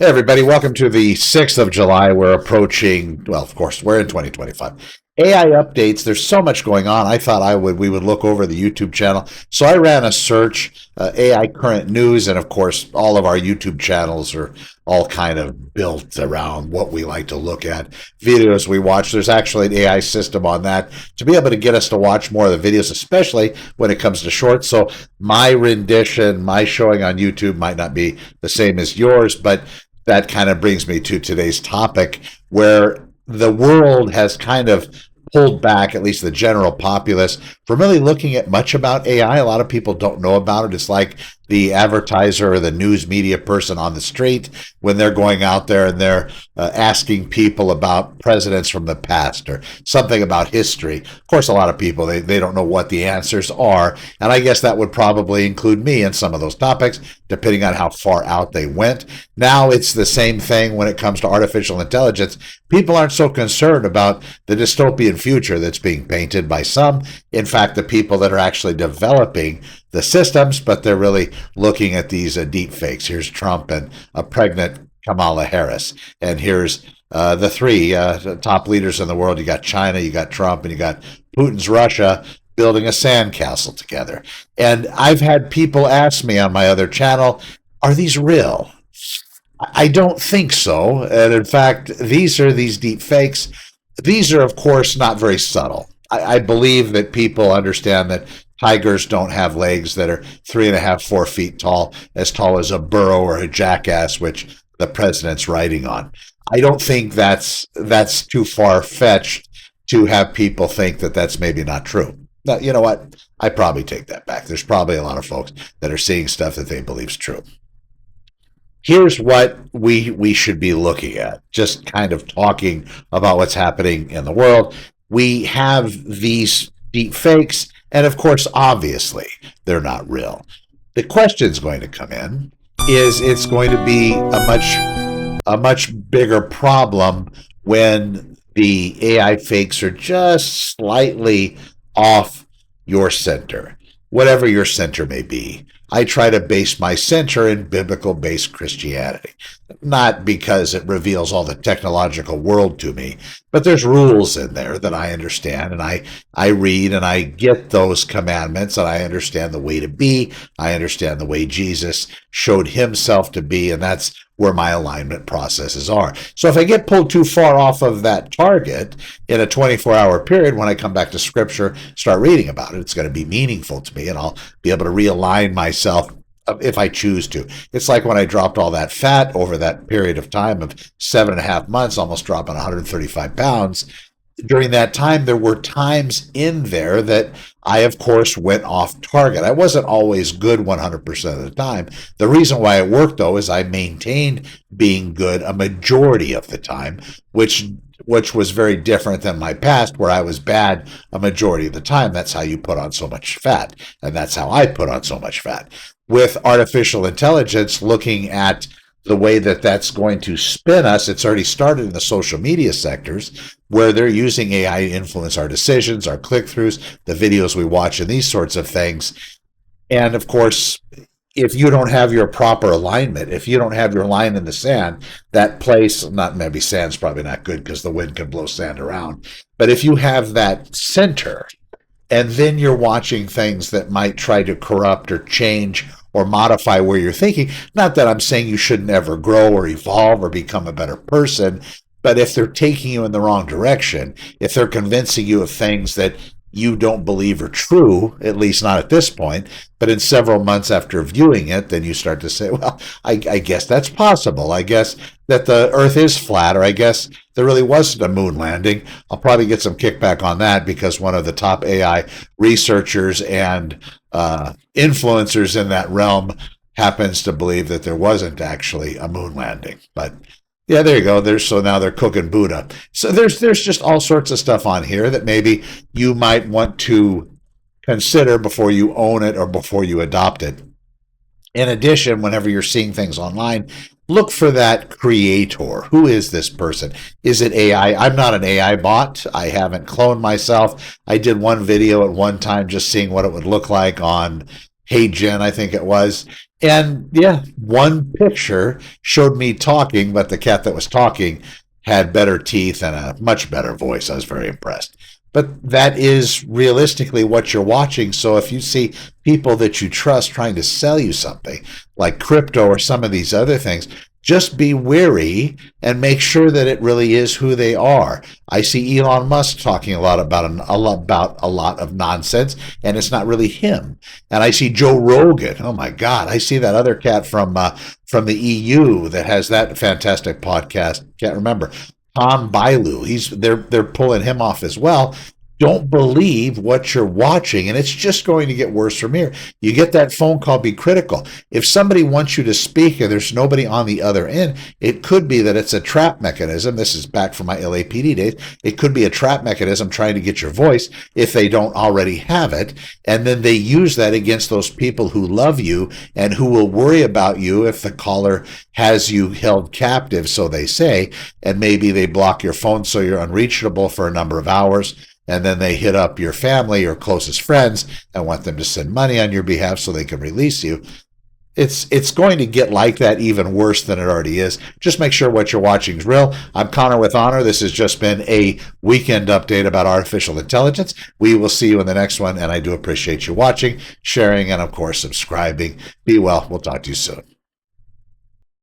Hey, everybody, welcome to the 6th of July. We're approaching, well, of course, we're in 2025. AI updates, there's so much going on. I thought we would look over the YouTube channel. So I ran a search, AI current news, and of course, all of our YouTube channels are all kind of built around what we like to look at, videos we watch. There's actually an AI system on that to be able to get us to watch more of the videos, especially when it comes to shorts. So my rendition, my showing on YouTube might not be the same as yours, but that kind of brings me to today's topic, where the world has kind of pulled back, at least the general populace, from really looking at much about AI. A lot of people don't know about it. It's like the advertiser or the news media person on the street when they're going out there and they're asking people about presidents from the past or something about history. Of course, a lot of people, they don't know what the answers are. And I guess that would probably include me in some of those topics, depending on how far out they went. Now it's the same thing when it comes to artificial intelligence. People aren't so concerned about the dystopian future that's being painted by some. In fact, the people that are actually developing the systems, but they're really looking at these deep fakes. Here's Trump and a pregnant Kamala Harris. And here's the three top leaders in the world. You got China, you got Trump, and you got Putin's Russia building a sandcastle together. And I've had people ask me on my other channel, are these real? I don't think so. And in fact, these deep fakes. These are, of course, not very subtle. I believe that people understand that tigers don't have legs that are 3.5, 4 feet tall as a burro or a jackass, which the president's riding on. I don't think that's too far fetched to have people think that that's maybe not true. Now, you know what? I probably take that back. There's probably a lot of folks that are seeing stuff that they believe is true. Here's what we should be looking at, just kind of talking about what's happening in the world. We have these deep fakes, and of course, obviously, they're not real. The question's going to come in is it's going to be a much bigger problem when the AI fakes are just slightly off your center, whatever your center may be. I try to base my center in biblical-based Christianity, not because it reveals all the technological world to me, but there's rules in there that I understand, and I read and I get those commandments, and I understand the way to be. I understand the way Jesus showed himself to be, and that's where my alignment processes are. So if I get pulled too far off of that target in a 24-hour period, when I come back to Scripture, start reading about it, it's going to be meaningful to me, and I'll be able to realign myself if I choose to. It's like when I dropped all that fat over that period of time of 7.5 months, almost dropping 135 pounds. During that time, there were times in there that I, of course, went off target. I wasn't always good 100% of the time. The reason why it worked, though, is I maintained being good a majority of the time, which was very different than my past, where I was bad a majority of the time. That's how you put on so much fat, and that's how I put on so much fat. With artificial intelligence, looking at the way that that's going to spin us, it's already started in the social media sectors where they're using AI to influence our decisions, our click-throughs, the videos we watch, and these sorts of things. And of course, if you don't have your proper alignment, if you don't have your line in the sand, that place, not maybe sand's probably not good because the wind can blow sand around, but if you have that center, and then you're watching things that might try to corrupt or change or modify where you're thinking. Not that I'm saying you shouldn't ever grow or evolve or become a better person, but if they're taking you in the wrong direction, if they're convincing you of things that you don't believe are true, at least not at this point, but in several months after viewing it, then you start to say, well, I guess that's possible. I guess that the earth is flat, or I guess there really wasn't a moon landing. I'll probably get some kickback on that because one of the top AI researchers and influencers in that realm happens to believe that there wasn't actually a moon landing. But yeah, there you go. So now they're cooking Buddha. So there's just all sorts of stuff on here that maybe you might want to consider before you own it or before you adopt it. In addition, whenever you're seeing things online, look for that creator. Who is this person? Is it AI? I'm not an AI bot. I haven't cloned myself. I did one video at one time just seeing what it would look like on Hey Jen, I think it was. And yeah, one picture showed me talking, but the cat that was talking had better teeth and a much better voice. I was very impressed. But that is realistically what you're watching. So if you see people that you trust trying to sell you something like crypto or some of these other things, just be wary and make sure that it really is who they are. I see Elon Musk talking a lot about a lot of nonsense, and it's not really him. And I see Joe Rogan. Oh my God, I see that other cat from the EU that has that fantastic podcast. Can't remember. Tom Bailu. They're pulling him off as well. Don't believe what you're watching, and it's just going to get worse from here. You get that phone call, be critical. If somebody wants you to speak and there's nobody on the other end, it could be that it's a trap mechanism. This is back from my LAPD days. It could be a trap mechanism trying to get your voice if they don't already have it, and then they use that against those people who love you and who will worry about you if the caller has you held captive, so they say, and maybe they block your phone so you're unreachable for a number of hours. And then they hit up your family or closest friends and want them to send money on your behalf so they can release you. It's going to get like that, even worse than it already is. Just make sure what you're watching is real. I'm Connor with Honor. This has just been a weekend update about artificial intelligence. We will see you in the next one, and I do appreciate you watching, sharing, and of course, subscribing. Be well. We'll talk to you soon.